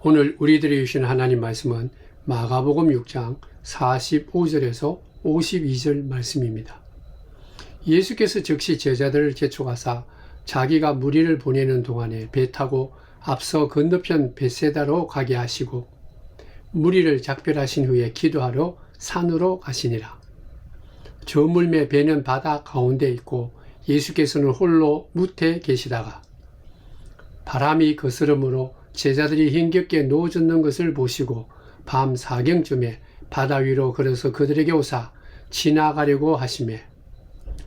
오늘 우리들이 주신 하나님 말씀은 마가복음 6장 45절에서 52절 말씀입니다. 예수께서 즉시 제자들을 개촉하사 자기가 무리를 보내는 동안에 배 타고 앞서 건너편 벳세다로 가게 하시고 무리를 작별하신 후에 기도하러 산으로 가시니라. 저 물매 배는 바다 가운데 있고 예수께서는 홀로 무태 계시다가 바람이 거스름으로 제자들이 힘겹게 누워졌는 것을 보시고 밤 사경쯤에 바다 위로 걸어서 그들에게 오사 지나가려고 하시매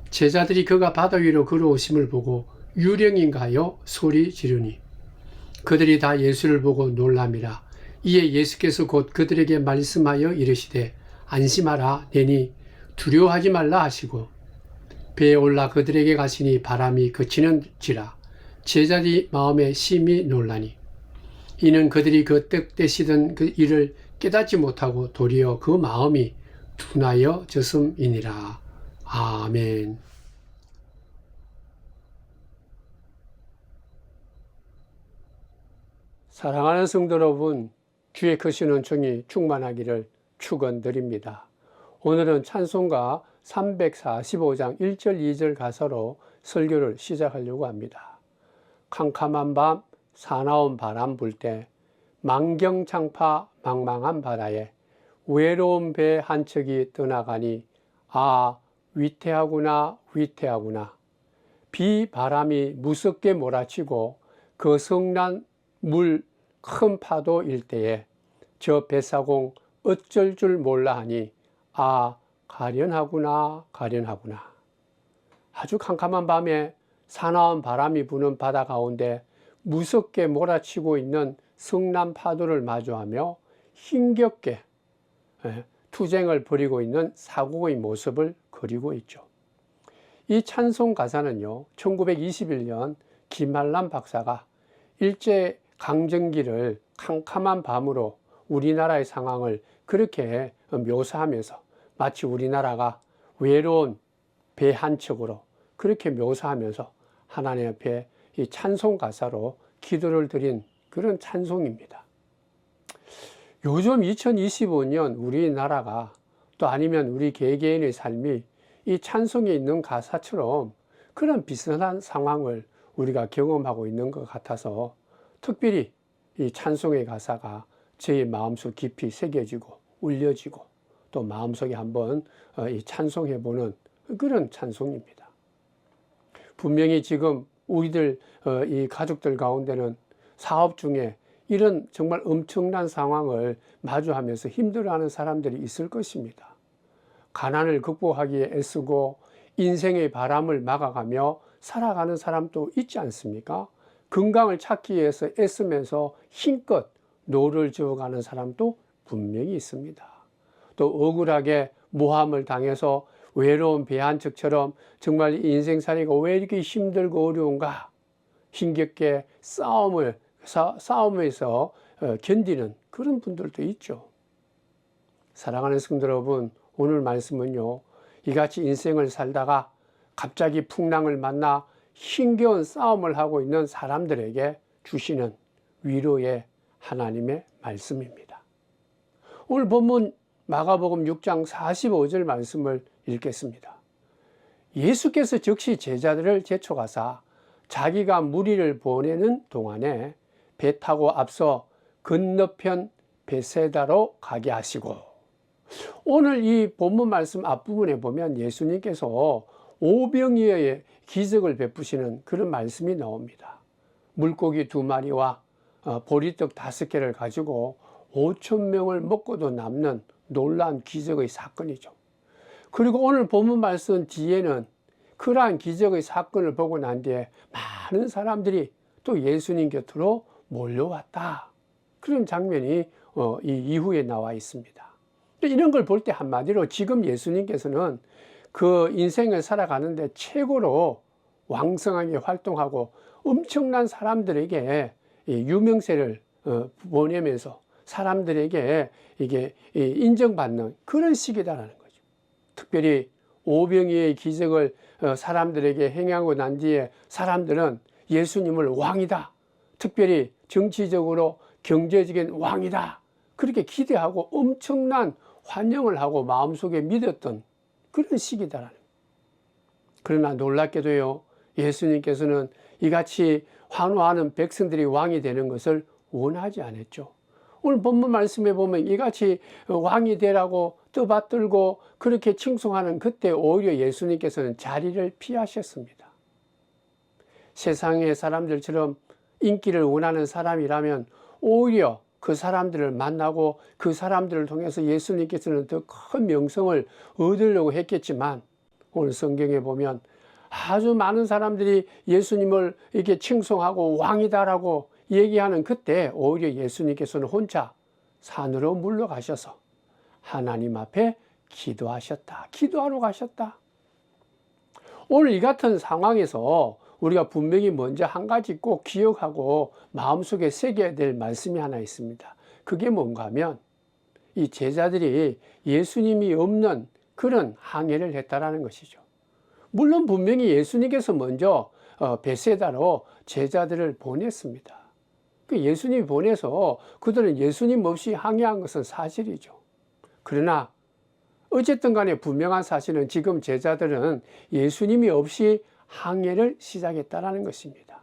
제자들이 그가 바다 위로 걸어오심을 보고 유령인가 하여 소리 지르니 그들이 다 예수를 보고 놀람이라. 이에 예수께서 곧 그들에게 말씀하여 이르시되 안심하라 내니 두려워하지 말라 하시고 배에 올라 그들에게 가시니 바람이 그치는지라. 제자들이 마음에 심히 놀라니 이는 그들이 그 뜻되시던 그 일을 깨닫지 못하고 도리어 그 마음이 둔하여졌음이니라. 아멘. 사랑하는 성도 여러분, 주의 크신 은총이 충만하기를 축원드립니다. 오늘은 찬송가 345장 1절 2절 가사로 설교를 시작하려고 합니다. 캄캄한 밤 사나운 바람 불 때 만경창파 망망한 바다에 외로운 배 한 척이 떠나가니 아 위태하구나 위태하구나. 비바람이 무섭게 몰아치고 그 성난 물 큰 파도 일때에 저 뱃사공 어쩔 줄 몰라 하니 아 가련하구나 가련하구나. 아주 캄캄한 밤에 사나운 바람이 부는 바다 가운데 무섭게 몰아치고 있는 성난 파도를 마주하며 힘겹게 투쟁을 벌이고 있는 사고의 모습을 그리고 있죠. 이 찬송 가사는요, 1921년 김한람 박사가 일제 강점기를 캄캄한 밤으로 우리나라의 상황을 그렇게 묘사하면서 마치 우리나라가 외로운 배 한 척으로 그렇게 묘사하면서 하나님 앞에 이 찬송 가사로 기도를 드린 그런 찬송입니다. 요즘 2025년 우리나라가 또 아니면 우리 개개인의 삶이 이 찬송에 있는 가사처럼 그런 비슷한 상황을 우리가 경험하고 있는 것 같아서 특별히 이 찬송의 가사가 저희 마음속 깊이 새겨지고 울려지고 또 마음속에 한번 이 찬송해보는 그런 찬송입니다. 분명히 지금 우리들 이 가족들 가운데는 사업 중에 이런 정말 엄청난 상황을 마주하면서 힘들어하는 사람들이 있을 것입니다. 가난을 극복하기에 애쓰고 인생의 바람을 막아가며 살아가는 사람도 있지 않습니까? 건강을 찾기 위해서 애쓰면서 힘껏 노를 지어가는 사람도 분명히 있습니다. 또 억울하게 모함을 당해서 외로운 배 한 척처럼 정말 인생살이가 왜 이렇게 힘들고 어려운가 힘겹게 싸움에서 견디는 그런 분들도 있죠. 사랑하는 성도 여러분, 오늘 말씀은요, 이같이 인생을 살다가 갑자기 풍랑을 만나 힘겨운 싸움을 하고 있는 사람들에게 주시는 위로의 하나님의 말씀입니다. 오늘 본문 마가복음 6장 45절 말씀을 읽겠습니다. 예수께서 즉시 제자들을 재촉하사 자기가 무리를 보내는 동안에 배 타고 앞서 건너편 벳세다로 가게 하시고, 오늘 이 본문 말씀 앞부분에 보면 예수님께서 오병이어의 기적을 베푸시는 그런 말씀이 나옵니다. 물고기 2마리와 보리떡 5개를 가지고 5,000명을 먹고도 남는 놀라운 기적의 사건이죠. 그리고 오늘 본문 말씀 뒤에는 그러한 기적의 사건을 보고 난 뒤에 많은 사람들이 또 예수님 곁으로 몰려왔다. 그런 장면이 이 이후에 나와 있습니다. 이런 걸 볼 때 한마디로 지금 예수님께서는 그 인생을 살아가는데 최고로 왕성하게 활동하고 엄청난 사람들에게 유명세를 보내면서 사람들에게 이게 인정받는 그런 시기다라는 거죠. 특별히 오병이어의 기적을 사람들에게 행하고 난 뒤에 사람들은 예수님을 왕이다, 특별히 정치적으로 경제적인 왕이다. 그렇게 기대하고 엄청난 환영을 하고 마음속에 믿었던 그런 시기다라는 거예요. 그러나 놀랍게도요, 예수님께서는 이같이 환호하는 백성들이 왕이 되는 것을 원하지 않았죠. 오늘 본문 말씀에 보면 이같이 왕이 되라고 떠받들고 그렇게 칭송하는 그때 오히려 예수님께서는 자리를 피하셨습니다. 세상의 사람들처럼 인기를 원하는 사람이라면 오히려 그 사람들을 만나고 그 사람들을 통해서 예수님께서는 더 큰 명성을 얻으려고 했겠지만, 오늘 성경에 보면 아주 많은 사람들이 예수님을 이렇게 칭송하고 왕이다라고 얘기하는 그때 오히려 예수님께서는 혼자 산으로 물러가셔서 하나님 앞에 기도하셨다. 기도하러 가셨다. 오늘 이 같은 상황에서 우리가 분명히 먼저 한 가지 꼭 기억하고 마음속에 새겨야 될 말씀이 하나 있습니다. 그게 뭔가 하면 이 제자들이 예수님이 없는 그런 항해를 했다라는 것이죠. 물론 분명히 예수님께서 먼저 베세다로 제자들을 보냈습니다. 그 예수님이 보내서 그들은 예수님 없이 항해한 것은 사실이죠. 그러나 어쨌든 간에 분명한 사실은 지금 제자들은 예수님이 없이 항해를 시작했다는 것입니다.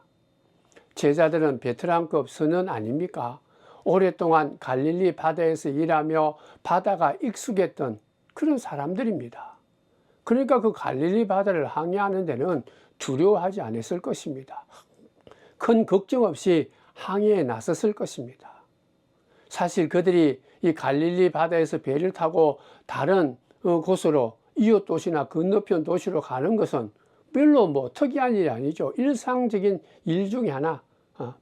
제자들은 베테랑급 선원 아닙니까? 오랫동안 갈릴리 바다에서 일하며 바다가 익숙했던 그런 사람들입니다. 그러니까 그 갈릴리 바다를 항해하는 데는 두려워하지 않았을 것입니다. 큰 걱정 없이 항해에 나섰을 것입니다. 사실 그들이 이 갈릴리 바다에서 배를 타고 다른 곳으로 이웃 도시나 건너편 도시로 가는 것은 별로 뭐 특이한 일이 아니죠. 일상적인 일 중에 하나,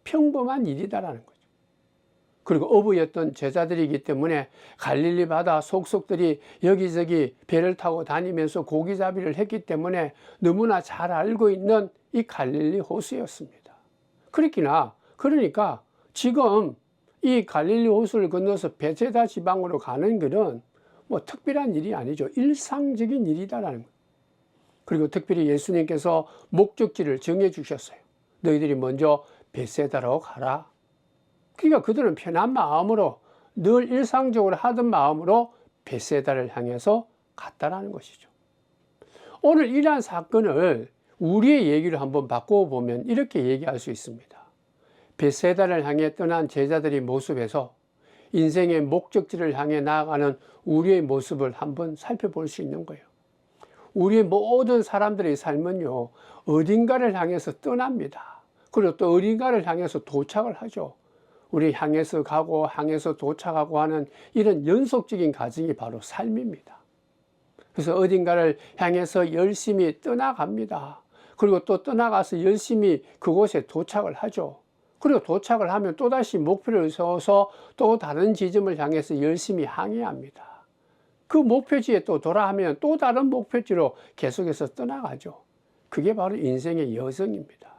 평범한 일이다라는 거죠. 그리고 어부였던 제자들이기 때문에 갈릴리 바다 속속들이 여기저기 배를 타고 다니면서 고기잡이를 했기 때문에 너무나 잘 알고 있는 이 갈릴리 호수였습니다. 그러니까 지금 이 갈릴리 호수를 건너서 베세다 지방으로 가는 길은 뭐 특별한 일이 아니죠. 일상적인 일이다라는 거예요. 그리고 특별히 예수님께서 목적지를 정해 주셨어요. 너희들이 먼저 베세다로 가라. 그러니까 그들은 편한 마음으로 늘 일상적으로 하던 마음으로 베세다를 향해서 갔다라는 것이죠. 오늘 이러한 사건을 우리의 얘기를 한번 바꿔보면 이렇게 얘기할 수 있습니다. 베세다를 향해 떠난 제자들의 모습에서 인생의 목적지를 향해 나아가는 우리의 모습을 한번 살펴볼 수 있는 거예요. 우리의 모든 사람들의 삶은요, 어딘가를 향해서 떠납니다. 그리고 또 어딘가를 향해서 도착을 하죠. 우리 향해서 가고 향해서 도착하고 하는 이런 연속적인 과정이 바로 삶입니다. 그래서 어딘가를 향해서 열심히 떠나갑니다. 그리고 또 떠나가서 열심히 그곳에 도착을 하죠. 그리고 도착을 하면 또다시 목표를 세워서 또 다른 지점을 향해서 열심히 항해합니다. 그 목표지에 또 돌아오면 또 다른 목표지로 계속해서 떠나가죠. 그게 바로 인생의 여정입니다.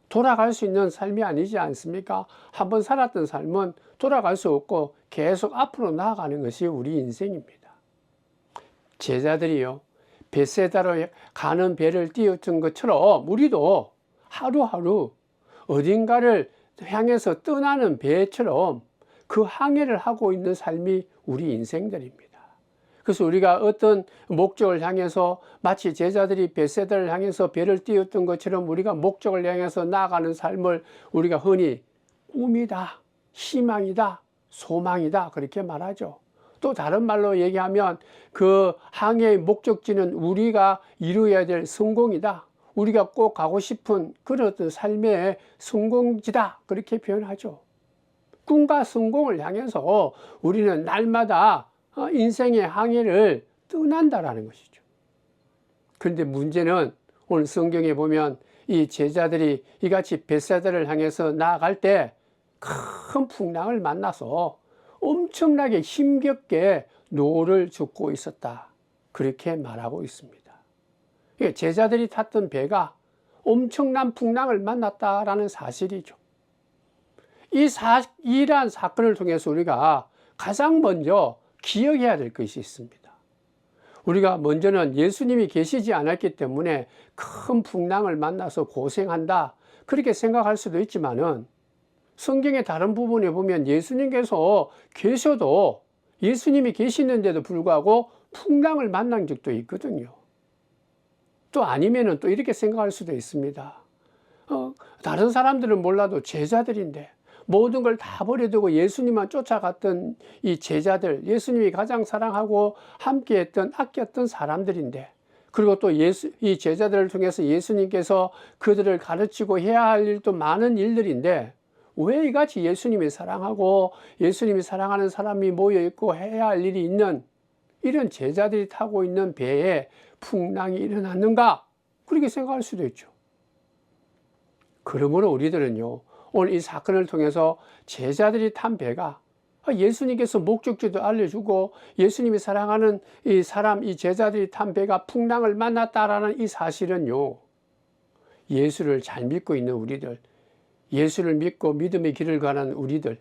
돌아갈 수 있는 삶이 아니지 않습니까? 한번 살았던 삶은 돌아갈 수 없고 계속 앞으로 나아가는 것이 우리 인생입니다. 제자들이요, 베세다로 가는 배를 띄웠던 것처럼 우리도 하루하루 어딘가를 향해서 떠나는 배처럼 그 항해를 하고 있는 삶이 우리 인생들입니다. 그래서 우리가 어떤 목적을 향해서 마치 제자들이 베세다를 향해서 배를 띄웠던 것처럼 우리가 목적을 향해서 나아가는 삶을 우리가 흔히 꿈이다, 희망이다, 소망이다 그렇게 말하죠. 또 다른 말로 얘기하면 그 항해의 목적지는 우리가 이루어야 될 성공이다. 우리가 꼭 가고 싶은 그런 어떤 삶의 성공지다 그렇게 표현하죠. 꿈과 성공을 향해서 우리는 날마다 인생의 항해를 떠난다라는 것이죠. 그런데 문제는 오늘 성경에 보면 이 제자들이 이같이 베세다를 향해서 나아갈 때 큰 풍랑을 만나서 엄청나게 힘겹게 노를 젓고 있었다. 그렇게 말하고 있습니다. 제자들이 탔던 배가 엄청난 풍랑을 만났다라는 사실이죠. 이러한 사건을 통해서 우리가 가장 먼저 기억해야 될 것이 있습니다. 우리가 먼저는 예수님이 계시지 않았기 때문에 큰 풍랑을 만나서 고생한다 그렇게 생각할 수도 있지만은 성경의 다른 부분에 보면 예수님께서 계셔도 예수님이 계시는데도 불구하고 풍랑을 만난 적도 있거든요. 또 아니면은 또 이렇게 생각할 수도 있습니다. 다른 사람들은 몰라도 제자들인데 모든 걸 다 버려두고 예수님만 쫓아갔던 이 제자들, 예수님이 가장 사랑하고 함께했던 아꼈던 사람들인데, 그리고 또 이 제자들을 통해서 예수님께서 그들을 가르치고 해야 할 일도 많은 일들인데, 왜 이같이 예수님이 사랑하고 예수님이 사랑하는 사람이 모여 있고 해야 할 일이 있는 이런 제자들이 타고 있는 배에 풍랑이 일어났는가? 그렇게 생각할 수도 있죠. 그러므로 우리들은요, 오늘 이 사건을 통해서 제자들이 탄 배가 예수님께서 목적지도 알려주고 예수님이 사랑하는 이 사람, 이 제자들이 탄 배가 풍랑을 만났다라는 이 사실은요, 예수를 잘 믿고 있는 우리들, 예수를 믿고 믿음의 길을 가는 우리들,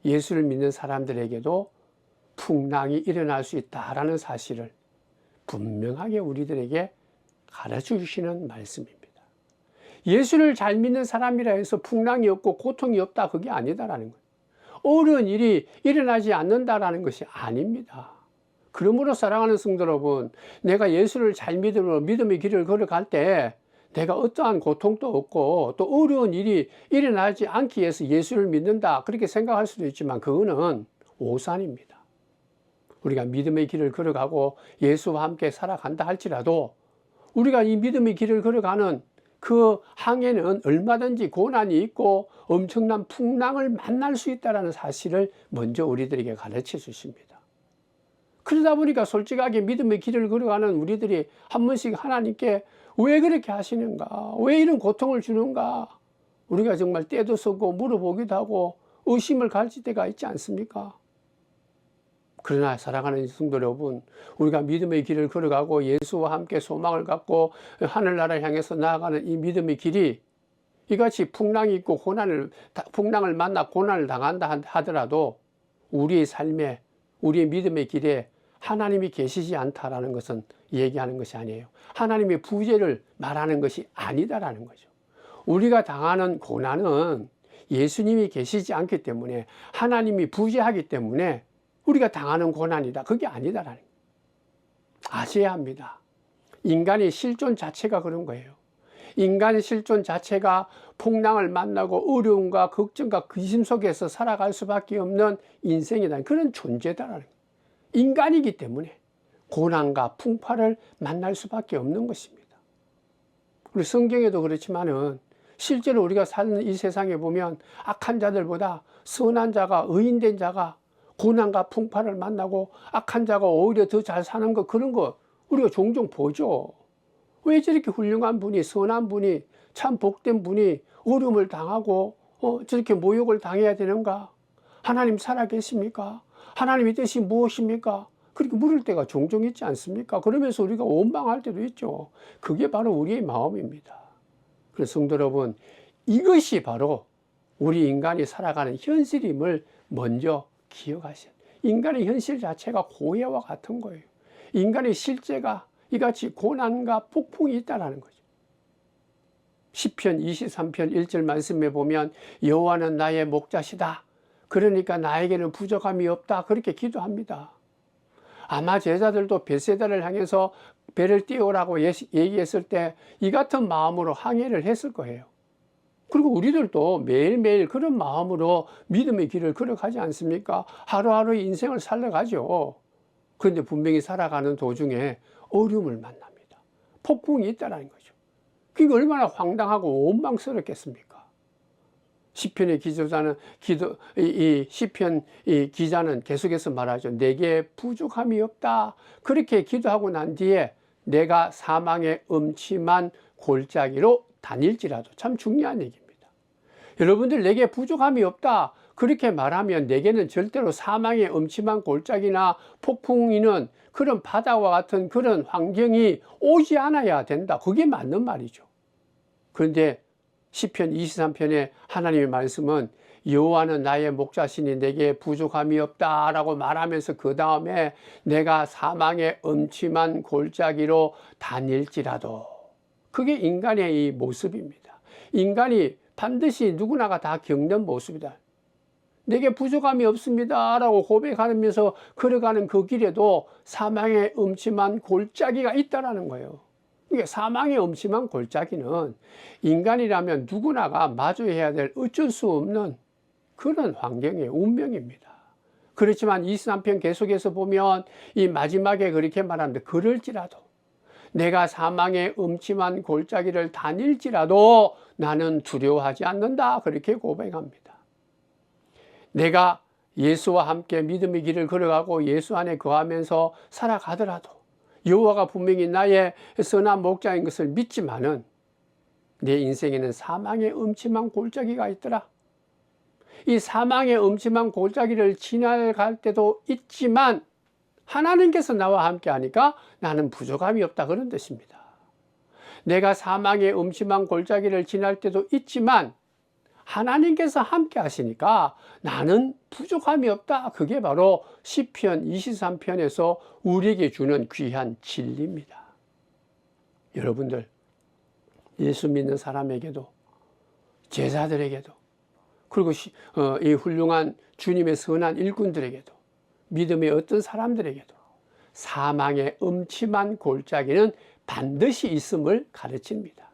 예수를 믿는 사람들에게도 풍랑이 일어날 수 있다라는 사실을 분명하게 우리들에게 가르쳐 주시는 말씀입니다. 예수를 잘 믿는 사람이라 해서 풍랑이 없고 고통이 없다, 그게 아니다라는 거예요. 어려운 일이 일어나지 않는다라는 것이 아닙니다. 그러므로 사랑하는 성도 여러분, 내가 예수를 잘 믿음으로 믿음의 길을 걸어갈 때 내가 어떠한 고통도 없고 또 어려운 일이 일어나지 않기 위해서 예수를 믿는다, 그렇게 생각할 수도 있지만 그거는 오산입니다. 우리가 믿음의 길을 걸어가고 예수와 함께 살아간다 할지라도 우리가 이 믿음의 길을 걸어가는 그 항해는 얼마든지 고난이 있고 엄청난 풍랑을 만날 수 있다는 사실을 먼저 우리들에게 가르쳐 주십니다. 그러다 보니까 솔직하게 믿음의 길을 걸어가는 우리들이 한 번씩 하나님께 왜 그렇게 하시는가? 왜 이런 고통을 주는가? 우리가 정말 때도 쓰고 물어보기도 하고 의심을 가질 때가 있지 않습니까? 그러나 사랑하는 성도 여러분, 우리가 믿음의 길을 걸어가고 예수와 함께 소망을 갖고 하늘나라를 향해서 나아가는 이 믿음의 길이 이같이 풍랑이 있고 풍랑을 만나 고난을 당한다 하더라도 우리의 삶에, 우리의 믿음의 길에 하나님이 계시지 않다라는 것은 얘기하는 것이 아니에요. 하나님의 부재를 말하는 것이 아니다라는 거죠. 우리가 당하는 고난은 예수님이 계시지 않기 때문에, 하나님이 부재하기 때문에 우리가 당하는 고난이다, 그게 아니다라는 거예요. 아셔야 합니다. 인간의 실존 자체가 그런 거예요. 인간의 실존 자체가 풍랑을 만나고 어려움과 걱정과 근심 속에서 살아갈 수밖에 없는 인생이다, 그런 존재다라는 거예요. 인간이기 때문에 고난과 풍파를 만날 수밖에 없는 것입니다. 우리 성경에도 그렇지만은 실제로 우리가 사는 이 세상에 보면 악한 자들보다 선한 자가, 의인된 자가 고난과 풍파를 만나고 악한 자가 오히려 더 잘 사는 거, 그런 거 우리가 종종 보죠. 왜 저렇게 훌륭한 분이, 선한 분이, 참 복된 분이 어려움을 당하고 저렇게 모욕을 당해야 되는가? 하나님 살아계십니까? 하나님의 뜻이 무엇입니까? 그렇게 물을 때가 종종 있지 않습니까? 그러면서 우리가 원망할 때도 있죠. 그게 바로 우리의 마음입니다. 그래서 성도 여러분, 이것이 바로 우리 인간이 살아가는 현실임을 먼저 기억하셔야 돼요. 인간의 현실 자체가 고해와 같은 거예요. 인간의 실제가 이같이 고난과 폭풍이 있다는 거죠. 시편 23편 1절 말씀에 보면 여호와는 나의 목자시다, 그러니까 나에게는 부족함이 없다, 그렇게 기도합니다. 아마 제자들도 벳세다를 향해서 배를 띄우라고 얘기했을 때 이 같은 마음으로 항해를 했을 거예요. 그리고 우리들도 매일매일 그런 마음으로 믿음의 길을 걸어가지 않습니까? 하루하루 인생을 살아가죠. 그런데 분명히 살아가는 도중에 어려움을 만납니다. 폭풍이 있다는 거죠. 그게 얼마나 황당하고 원망스럽겠습니까? 시편의 기자는 시편 기자는 계속해서 말하죠. 내게 부족함이 없다, 그렇게 기도하고 난 뒤에 내가 사망의 음침한 골짜기로 다닐지라도, 참 중요한 얘기입니다. 여러분들, 내게 부족함이 없다 그렇게 말하면 내게는 절대로 사망의 음침한 골짜기나 폭풍이는 그런 바다와 같은 그런 환경이 오지 않아야 된다, 그게 맞는 말이죠. 그런데 시편 23편의 하나님의 말씀은 여호와는 나의 목자시니 내게 부족함이 없다 라고 말하면서 그 다음에 내가 사망의 음침한 골짜기로 다닐지라도, 그게 인간의 이 모습입니다. 인간이 반드시 누구나가 다 겪는 모습이다. 내게 부족함이 없습니다 라고 고백하면서 걸어가는 그 길에도 사망의 음침한 골짜기가 있다라는 거예요. 이게 사망의 음침한 골짜기는 인간이라면 누구나가 마주해야 될 어쩔 수 없는 그런 환경의 운명입니다. 그렇지만 23편 계속해서 보면 이 마지막에 그렇게 말합니다. 그럴지라도 내가 사망의 음침한 골짜기를 다닐지라도 나는 두려워하지 않는다. 그렇게 고백합니다. 내가 예수와 함께 믿음의 길을 걸어가고 예수 안에 거하면서 살아가더라도 여호와가 분명히 나의 선한 목자인 것을 믿지만은 내 인생에는 사망의 음침한 골짜기가 있더라. 이 사망의 음침한 골짜기를 지나갈 때도 있지만 하나님께서 나와 함께 하니까 나는 부족함이 없다, 그런 뜻입니다. 내가 사망의 음침한 골짜기를 지날 때도 있지만 하나님께서 함께 하시니까 나는 부족함이 없다. 그게 바로 시편 23편에서 우리에게 주는 귀한 진리입니다. 여러분들, 예수 믿는 사람에게도 제자들에게도 그리고 이 훌륭한 주님의 선한 일꾼들에게도 믿음의 어떤 사람들에게도 사망의 음침한 골짜기는 반드시 있음을 가르칩니다.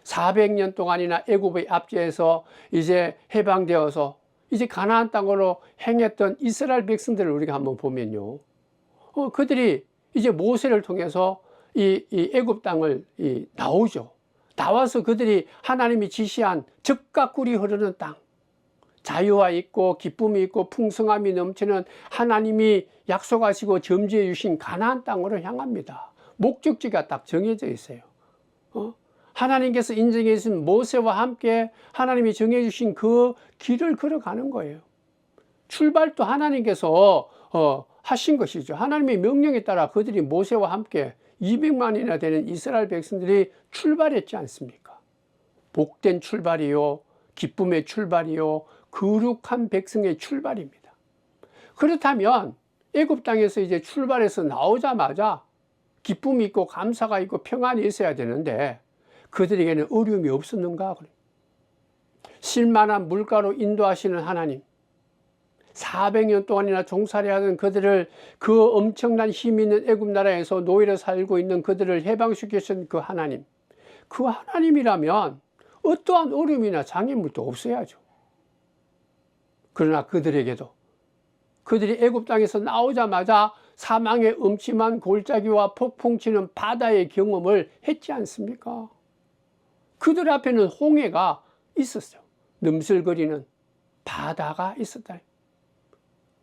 400년 동안이나 애굽의 압제에서 이제 해방되어서 이제 가나안 땅으로 행했던 이스라엘 백성들을 우리가 한번 보면요, 그들이 이제 모세를 통해서 이 애굽 땅을 나오죠. 나와서 그들이 하나님이 지시한 젖과 꿀이 흐르는 땅, 자유와 있고 기쁨이 있고 풍성함이 넘치는 하나님이 약속하시고 점지해 주신 가나안 땅으로 향합니다. 목적지가 딱 정해져 있어요. 하나님께서 인정해 주신 모세와 함께 하나님이 정해 주신 그 길을 걸어가는 거예요. 출발도 하나님께서 하신 것이죠. 하나님의 명령에 따라 그들이 모세와 함께 200만이나 되는 이스라엘 백성들이 출발했지 않습니까? 복된 출발이요, 기쁨의 출발이요, 거룩한 백성의 출발입니다. 그렇다면 애굽 땅에서 이제 출발해서 나오자마자 기쁨이 있고 감사가 있고 평안이 있어야 되는데 그들에게는 어려움이 없었는가? 실만한 물가로 인도하시는 하나님, 400년 동안이나 종살이하던 그들을, 그 엄청난 힘 있는 애굽 나라에서 노예로 살고 있는 그들을 해방시키신 그 하나님, 그 하나님이라면 어떠한 어려움이나 장애물도 없어야죠. 그러나 그들에게도 그들이 애굽 땅에서 나오자마자 사망의 음침한 골짜기와 폭풍치는 바다의 경험을 했지 않습니까? 그들 앞에는 홍해가 있었어요. 넘실거리는 바다가 있었다.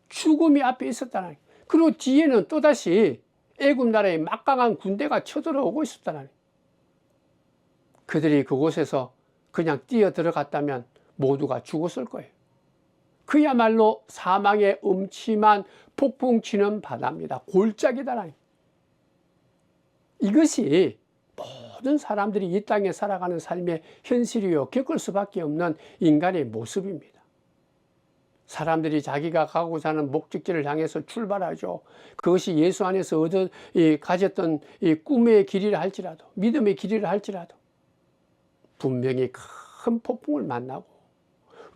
죽음이 앞에 있었다는. 그리고 뒤에는 또다시 애굽 나라의 막강한 군대가 쳐들어오고 있었다는. 그들이 그곳에서 그냥 뛰어 들어갔다면 모두가 죽었을 거예요. 그야말로 사망의 음침한 폭풍치는 바다입니다. 골짜기다라니. 이것이 모든 사람들이 이 땅에 살아가는 삶의 현실이요, 겪을 수밖에 없는 인간의 모습입니다. 사람들이 자기가 가고자 하는 목적지를 향해서 출발하죠. 그것이 예수 안에서 가졌던 이 꿈의 길이라 할지라도, 믿음의 길이라 할지라도 분명히 큰 폭풍을 만나고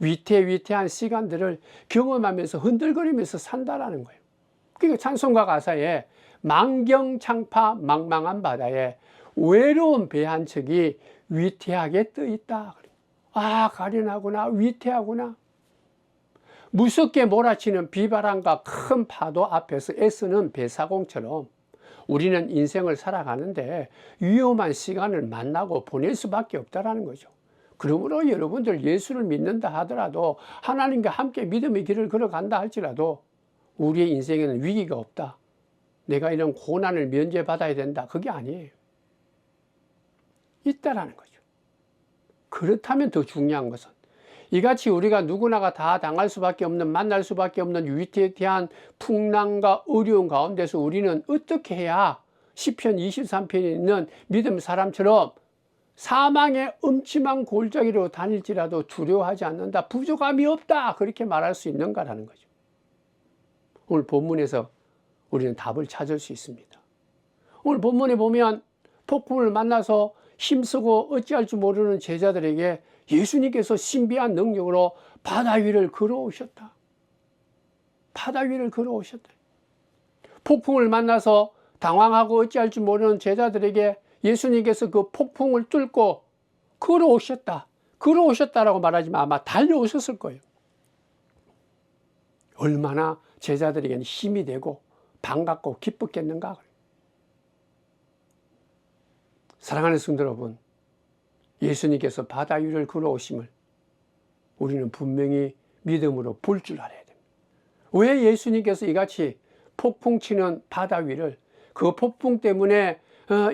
위태위태한 시간들을 경험하면서 흔들거리면서 산다라는 거예요. 그러니까 찬송가 가사에 망경창파 망망한 바다에 외로운 배 한 척이 위태하게 떠 있다. 아, 가련하구나, 위태하구나. 무섭게 몰아치는 비바람과 큰 파도 앞에서 애쓰는 배사공처럼 우리는 인생을 살아가는데 위험한 시간을 만나고 보낼 수밖에 없다는 거죠. 그러므로 여러분들 예수를 믿는다 하더라도, 하나님과 함께 믿음의 길을 걸어간다 할지라도 우리의 인생에는 위기가 없다, 내가 이런 고난을 면제받아야 된다, 그게 아니에요. 있다라는 거죠. 그렇다면 더 중요한 것은 이같이 우리가 누구나가 다 당할 수밖에 없는, 만날 수밖에 없는 위태위태한 풍랑과 어려운 가운데서 우리는 어떻게 해야 시편 23편에 있는 믿음 사람처럼 사망의 음침한 골짜기로 다닐지라도 두려워하지 않는다, 부족함이 없다, 그렇게 말할 수 있는가라는 거죠. 오늘 본문에서 우리는 답을 찾을 수 있습니다. 오늘 본문에 보면 폭풍을 만나서 힘쓰고 어찌할 줄 모르는 제자들에게 예수님께서 신비한 능력으로 바다 위를 걸어오셨다. 바다 위를 걸어오셨다. 폭풍을 만나서 당황하고 어찌할 줄 모르는 제자들에게 예수님께서 그 폭풍을 뚫고 걸어오셨다. 걸어오셨다라고 말하지만 아마 달려오셨을 거예요. 얼마나 제자들에게는 힘이 되고 반갑고 기뻤겠는가. 사랑하는 성도 여러분, 예수님께서 바다 위를 걸어오심을 우리는 분명히 믿음으로 볼 줄 알아야 됩니다. 왜 예수님께서 이같이 폭풍 치는 바다 위를, 그 폭풍 때문에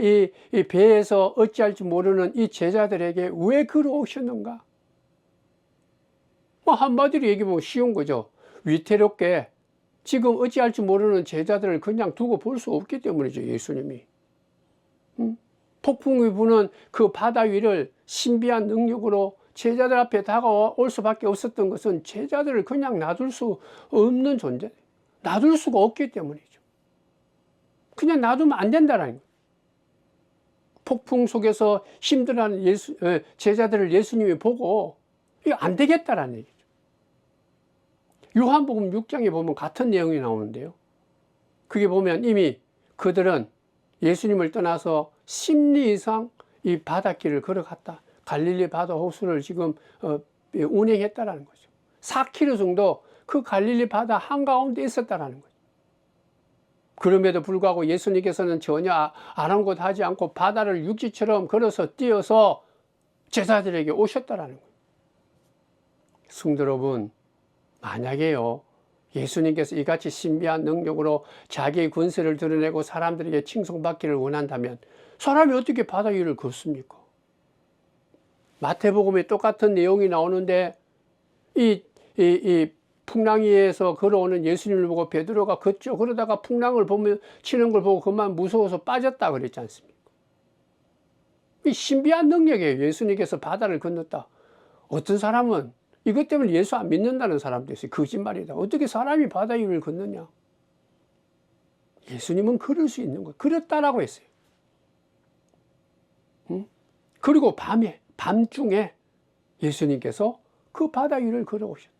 이 배에서 어찌할 줄 모르는 이 제자들에게 왜 걸어오셨는가? 뭐 한마디로 얘기하면 쉬운 거죠. 위태롭게 지금 어찌할 줄 모르는 제자들을 그냥 두고 볼 수 없기 때문이죠. 예수님이. 폭풍이 부는 그 바다 위를 신비한 능력으로 제자들 앞에 다가올 수밖에 없었던 것은 제자들을 그냥 놔둘 수 없는 존재, 놔둘 수가 없기 때문이죠. 그냥 놔두면 안 된다라는 거예요. 폭풍 속에서 힘들어하는 제자들을 예수님이 보고 이거 안 되겠다라는 얘기죠. 요한복음 6장에 보면 같은 내용이 나오는데요. 그게 보면 이미 그들은 예수님을 떠나서 10리 이상 이 바닷길을 걸어갔다. 갈릴리 바다 호수를 지금 운행했다라는 거죠. 4km 정도 그 갈릴리 바다 한가운데 있었다라는 거죠. 그럼에도 불구하고 예수님께서는 전혀 아랑곳하지 않고 바다를 육지처럼 걸어서 뛰어서 제자들에게 오셨다라는 거예요. 성도 여러분, 만약에요, 예수님께서 이같이 신비한 능력으로 자기의 권세를 드러내고 사람들에게 칭송받기를 원한다면 사람이 어떻게 바다 위를 걷습니까? 마태복음에 똑같은 내용이 나오는데 이 풍랑위에서 걸어오는 예수님을 보고 베드로가 걷죠. 그러다가 풍랑을 보면 치는 걸 보고 그만 무서워서 빠졌다 그랬지 않습니까? 이 신비한 능력이에요. 예수님께서 바다를 건넜다. 어떤 사람은 이것 때문에 예수 안 믿는다는 사람도 있어요. 거짓말이다. 어떻게 사람이 바다 위를 걷느냐? 예수님은 걸을 수 있는 거예요. 걸었다라고 했어요. 그리고 밤중에 예수님께서 그 바다 위를 걸어오셨다.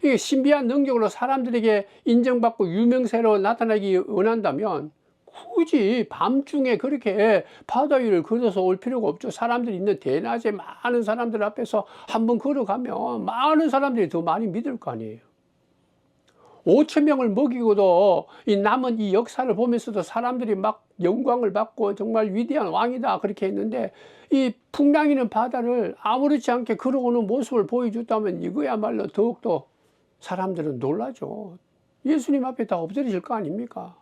이게 신비한 능력으로 사람들에게 인정받고 유명세로 나타나기 원한다면 굳이 밤중에 그렇게 바다 위를 걸어서 올 필요가 없죠. 사람들이 있는 대낮에 많은 사람들 앞에서 한번 걸어가면 많은 사람들이 더 많이 믿을 거 아니에요. 5,000명을 먹이고도 이 남은 이 역사를 보면서도 사람들이 막 영광을 받고 정말 위대한 왕이다 그렇게 했는데 이 풍랑이는 바다를 아무렇지 않게 걸어오는 모습을 보여줬다면 이거야말로 더욱더 사람들은 놀라죠. 예수님 앞에 다 엎드리실 거 아닙니까?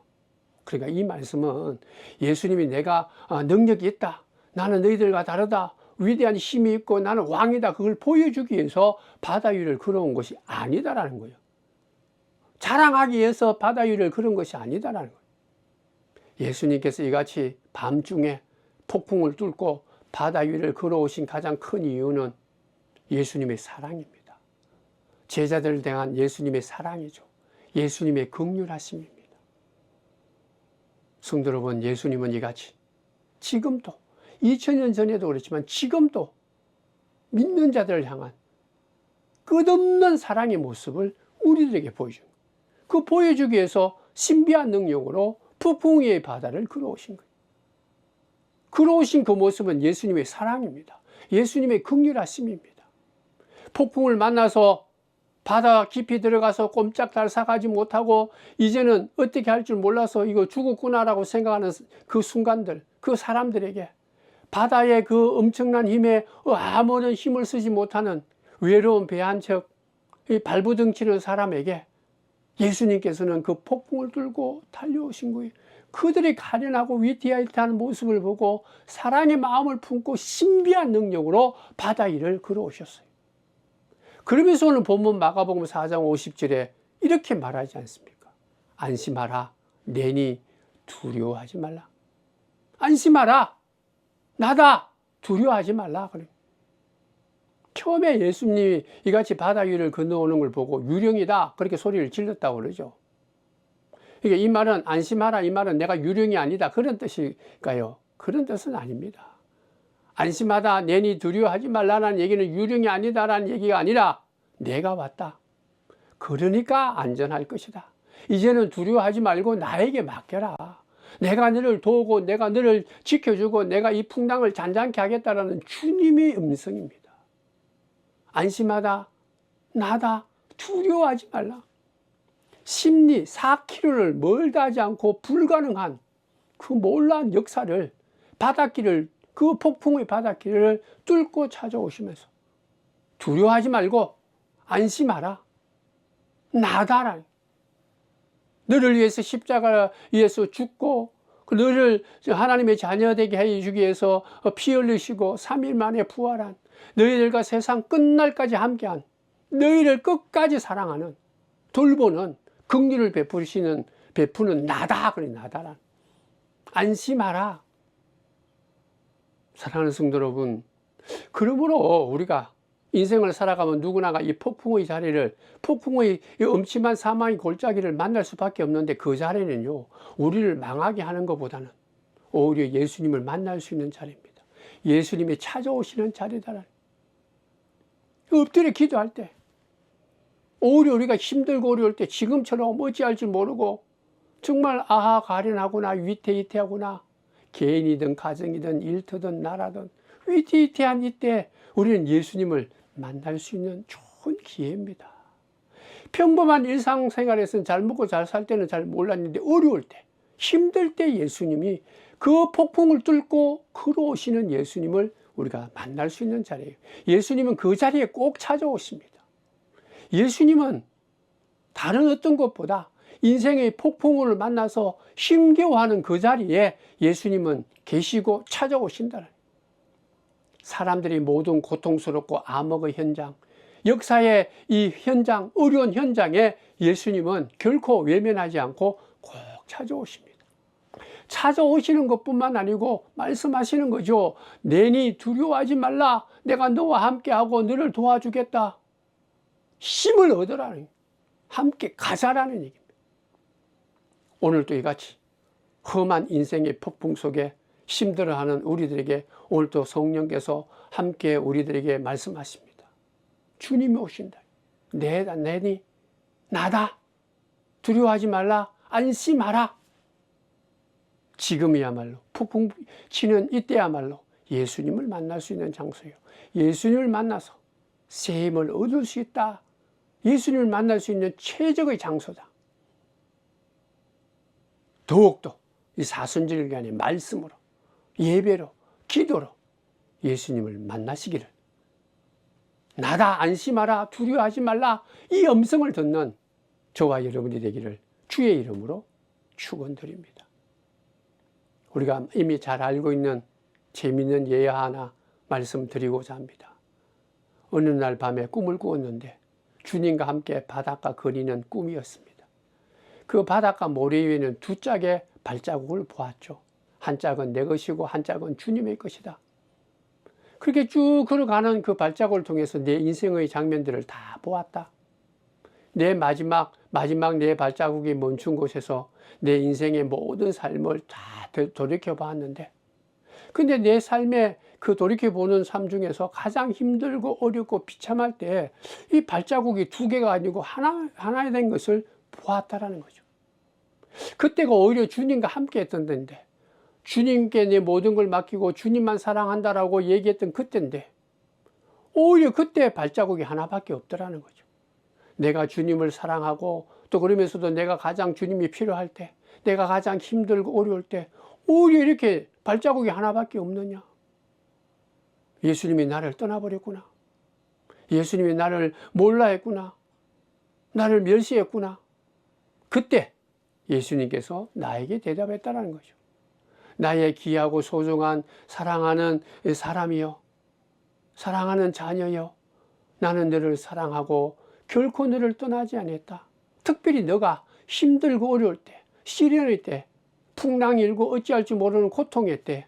그러니까 이 말씀은 예수님이 내가 능력이 있다, 나는 너희들과 다르다, 위대한 힘이 있고 나는 왕이다, 그걸 보여주기 위해서 바다 위를 걸어온 것이 아니다라는 거예요. 자랑하기 위해서 바다 위를 걸은 것이 아니다라는 거예요. 예수님께서 이같이 밤중에 폭풍을 뚫고 바다 위를 걸어오신 가장 큰 이유는 예수님의 사랑입니다. 제자들을 대한 예수님의 사랑이죠. 예수님의 긍휼하심입니다. 성도 여러분, 예수님은 이같이 지금도 2000년 전에도 그렇지만 지금도 믿는 자들을 향한 끝없는 사랑의 모습을 우리들에게 보여줍니다. 그 보여주기 위해서 신비한 능력으로 폭풍 위의 바다를 걸어오신 거예요. 걸어오신 그 모습은 예수님의 사랑입니다. 예수님의 긍휼하심입니다. 폭풍을 만나서 바다 깊이 들어가서 꼼짝달 사가지 못하고 이제는 어떻게 할 줄 몰라서 이거 죽었구나라고 생각하는 그 순간들, 그 사람들에게 바다의 그 엄청난 힘에 아무런 힘을 쓰지 못하는 외로운 배 한 척 발부둥치는 사람에게 예수님께서는 그 폭풍을 뚫고 달려오신 거예요. 그들의 가련하고 위태한 모습을 보고 사랑의 마음을 품고 신비한 능력으로 바다 위를 걸어오셨어요. 그러면서 오늘 본문 마가복음 4장 50절에 이렇게 말하지 않습니까? 안심하라, 내니 두려워하지 말라. 안심하라, 나다, 두려워하지 말라. 그래. 처음에 예수님이 이같이 바다 위를 건너오는 걸 보고 유령이다 그렇게 소리를 질렀다고 그러죠. 그러니까 이 말은 안심하라, 이 말은 내가 유령이 아니다 그런 뜻일까요? 그런 뜻은 아닙니다. 안심하다, 내니 두려워하지 말라는 얘기는 유령이 아니다라는 얘기가 아니라 내가 왔다. 그러니까 안전할 것이다. 이제는 두려워하지 말고 나에게 맡겨라. 내가 너를 도우고 내가 너를 지켜주고 내가 이 풍랑을 잔잔케 하겠다라는 주님의 음성입니다. 안심하다, 나다, 두려워하지 말라. 심리 4km를 멀다 하지 않고 불가능한 그 몰라한 역사를 바닷길을, 그 폭풍의 바닷길을 뚫고 찾아오시면서 두려워하지 말고 안심하라. 나다라. 너를 위해서 십자가에서 죽고 너를 하나님의 자녀 되게 해주기 위해서 피 흘리시고 3일 만에 부활한, 너희들과 세상 끝날까지 함께한, 너희를 끝까지 사랑하는, 돌보는, 긍휼을 베푸는 나다. 그래, 나다라. 안심하라. 사랑하는 성도 여러분, 그러므로 우리가 인생을 살아가면 누구나가 이 폭풍의 자리를, 폭풍의 이 엄침한 사망의 골짜기를 만날 수밖에 없는데, 그 자리는요, 우리를 망하게 하는 것보다는 오히려 예수님을 만날 수 있는 자리입니다. 예수님이 찾아오시는 자리다. 엎드려 기도할 때, 오히려 우리가 힘들고 어려울 때 지금처럼 어찌할지 모르고 정말 아하 가련하구나, 위태위태하구나, 개인이든 가정이든 일터든 나라든 위태위태한 이때 우리는 예수님을 만날 수 있는 좋은 기회입니다. 평범한 일상생활에서는 잘 먹고 잘 살 때는 잘 몰랐는데, 어려울 때, 힘들 때 예수님이, 그 폭풍을 뚫고 걸어오시는 예수님을 우리가 만날 수 있는 자리예요. 예수님은 그 자리에 꼭 찾아오십니다. 예수님은 다른 어떤 것보다 인생의 폭풍을 만나서 힘겨워하는 그 자리에 예수님은 계시고 찾아오신다는, 사람들이 모든 고통스럽고 암흑의 현장, 역사의 이 현장, 어려운 현장에 예수님은 결코 외면하지 않고 꼭 찾아오십니다. 찾아오시는 것뿐만 아니고 말씀하시는 거죠. 내니 두려워하지 말라. 내가 너와 함께하고 너를 도와주겠다. 힘을 얻으라는, 함께 가자라는 얘기입니다. 오늘도 이같이 험한 인생의 폭풍 속에 힘들어하는 우리들에게 오늘도 성령께서 함께 우리들에게 말씀하십니다. 주님이 오신다. 내니 나다. 두려워하지 말라. 안심하라. 지금이야말로, 폭풍 치는 이때야말로 예수님을 만날 수 있는 장소예요. 예수님을 만나서 새 힘을 얻을 수 있다. 예수님을 만날 수 있는 최적의 장소다. 더욱더 이 사순절간의 말씀으로, 예배로, 기도로 예수님을 만나시기를, 나다, 안심하라, 두려워하지 말라, 이 음성을 듣는 저와 여러분이 되기를 주의 이름으로 축원드립니다. 우리가 이미 잘 알고 있는 재미있는 예화 하나 말씀드리고자 합니다. 어느 날 밤에 꿈을 꾸었는데 주님과 함께 바닷가 거니는 꿈이었습니다. 그 바닷가 모래 위에는 두 짝의 발자국을 보았죠. 한 짝은 내 것이고 한 짝은 주님의 것이다. 그렇게 쭉 걸어가는 그 발자국을 통해서 내 인생의 장면들을 다 보았다. 내 마지막 내 발자국이 멈춘 곳에서 내 인생의 모든 삶을 다 돌이켜 봤는데, 근데 내 삶에 그 돌이켜보는 삶 중에서 가장 힘들고 어렵고 비참할 때 이 발자국이 두 개가 아니고 하나에 된 것을 보았다라는 거죠. 그때가 오히려 주님과 함께 했던 데인데, 주님께 내 모든 걸 맡기고 주님만 사랑한다라고 얘기했던 그때인데, 오히려 그때 발자국이 하나밖에 없더라는 거죠. 내가 주님을 사랑하고 또 그러면서도 내가 가장 주님이 필요할 때, 내가 가장 힘들고 어려울 때 오히려 이렇게 발자국이 하나밖에 없느냐. 예수님이 나를 떠나버렸구나. 예수님이 나를 몰라 했구나. 나를 멸시했구나. 그때 예수님께서 나에게 대답했다는 거죠. 나의 귀하고 소중한 사랑하는 사람이여, 사랑하는 자녀여, 나는 너를 사랑하고 결코 너를 떠나지 않았다. 특별히 너가 힘들고 어려울 때, 시련의 때, 풍랑이 일고 어찌할지 모르는 고통의 때,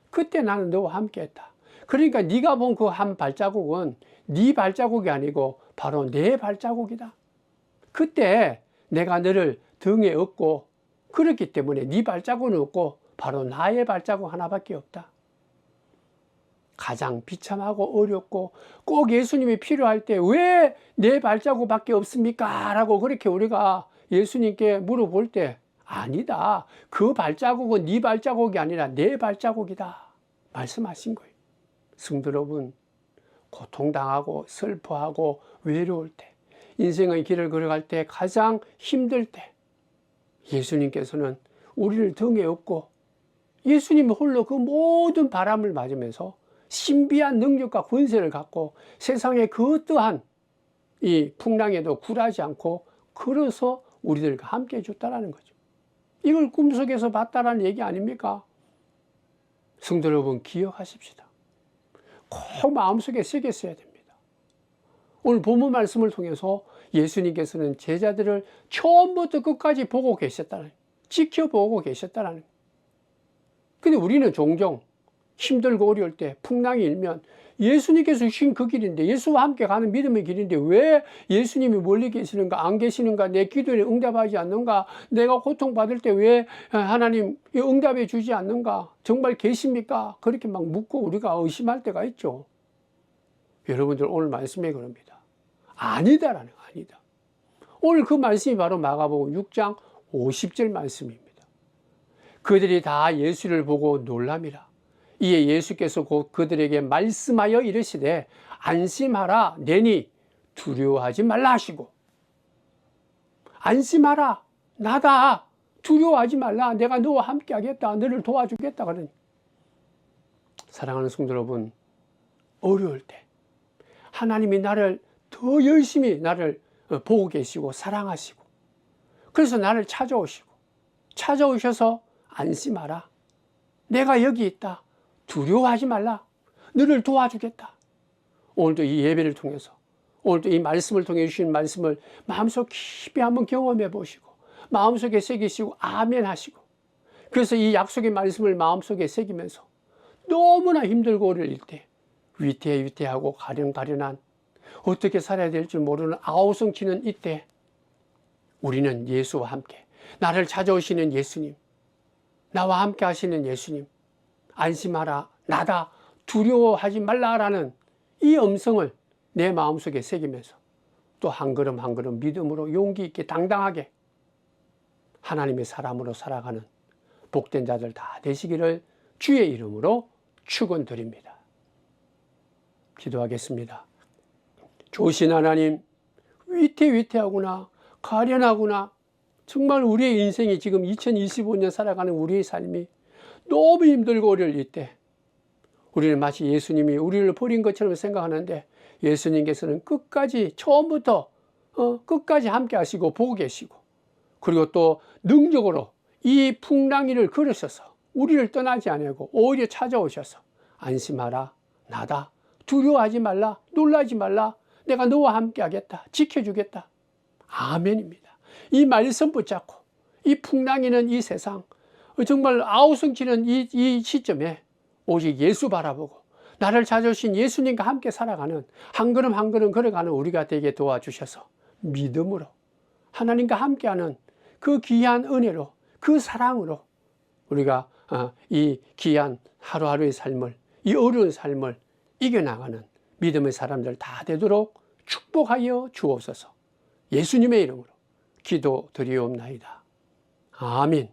그때 나는 너와 함께 했다. 그러니까 네가 본 그 한 발자국은 네 발자국이 아니고 바로 내 발자국이다. 그때 내가 너를 등에 업고, 그렇기 때문에 네 발자국은 없고 바로 나의 발자국 하나밖에 없다. 가장 비참하고 어렵고 꼭 예수님이 필요할 때 왜 내 발자국밖에 없습니까? 라고 그렇게 우리가 예수님께 물어볼 때 아니다. 그 발자국은 네 발자국이 아니라 내 발자국이다. 말씀하신 거예요. 성도 여러분, 고통당하고 슬퍼하고 외로울 때, 인생의 길을 걸어갈 때 가장 힘들 때 예수님께서는 우리를 등에 업고 예수님 홀로 그 모든 바람을 맞으면서 신비한 능력과 권세를 갖고 세상의 그 어떠한 이 풍랑에도 굴하지 않고 걸어서 우리들과 함께 해줬다는 거죠. 이걸 꿈속에서 봤다라는 얘기 아닙니까? 성도 여러분, 기억하십시다. 꼭 마음속에 새겼어야 됩니다. 오늘 본문 말씀을 통해서 예수님께서는 제자들을 처음부터 끝까지 보고 계셨다는, 지켜보고 계셨다는. 근데 우리는 종종 힘들고 어려울 때 풍랑이 일면 예수님께서 주신 그 길인데, 예수와 함께 가는 믿음의 길인데 왜 예수님이 멀리 계시는가, 안 계시는가, 내 기도에 응답하지 않는가, 내가 고통받을 때 왜 하나님 응답해 주지 않는가, 정말 계십니까? 그렇게 막 묻고 우리가 의심할 때가 있죠. 여러분들 오늘 말씀에 그럽니다. 아니다라는 거, 아니다. 오늘 그 말씀이 바로 마가복음 6장 50절 말씀입니다. 그들이 다 예수를 보고 놀람이라. 이에 예수께서 곧 그들에게 말씀하여 이르시되 안심하라 내니 두려워하지 말라 하시고, 안심하라, 나다, 두려워하지 말라, 내가 너와 함께 하겠다, 너를 도와주겠다. 그러니 사랑하는 성도 여러분, 어려울 때 하나님이 나를 더 열심히 나를 보고 계시고 사랑하시고, 그래서 나를 찾아오셔서 안심하라, 내가 여기 있다, 두려워하지 말라, 너를 도와주겠다. 오늘도 이 예배를 통해서, 오늘도 이 말씀을 통해 주신 말씀을 마음속 깊이 한번 경험해 보시고 마음속에 새기시고 아멘 하시고, 그래서 이 약속의 말씀을 마음속에 새기면서 너무나 힘들고 어려울 때, 위태위태하고 가련가련한, 어떻게 살아야 될지 모르는 아우성치는 이때 우리는 예수와 함께, 나를 찾아오시는 예수님, 나와 함께 하시는 예수님, 안심하라, 나다, 두려워하지 말라라는 이 음성을 내 마음속에 새기면서 또 한 걸음 한 걸음 믿음으로 용기 있게 당당하게 하나님의 사람으로 살아가는 복된 자들 다 되시기를 주의 이름으로 축원드립니다. 기도하겠습니다. 좋으신 하나님, 위태위태하구나, 가련하구나, 정말 우리의 인생이 지금 2025년 살아가는 우리의 삶이 너무 힘들고 어려울 때 우리는 마치 예수님이 우리를 버린 것처럼 생각하는데, 예수님께서는 끝까지, 처음부터 끝까지 함께 하시고 보고 계시고, 그리고 또 능력으로 이 풍랑이를 걸으셔서 우리를 떠나지 아니하고 오히려 찾아오셔서 안심하라, 나다, 두려워하지 말라, 놀라지 말라, 내가 너와 함께 하겠다, 지켜주겠다. 아멘입니다. 이 말씀 붙잡고 이 풍랑이는 이 세상, 정말 아우성치는 이 시점에 오직 예수 바라보고 나를 찾아오신 예수님과 함께 살아가는, 한 걸음 한 걸음 걸어가는 우리가 되게 도와주셔서 믿음으로 하나님과 함께하는 그 귀한 은혜로, 그 사랑으로 우리가 이 귀한 하루하루의 삶을, 이 어려운 삶을 이겨나가는 믿음의 사람들 다 되도록 축복하여 주옵소서. 예수님의 이름으로 기도드리옵나이다. 아멘.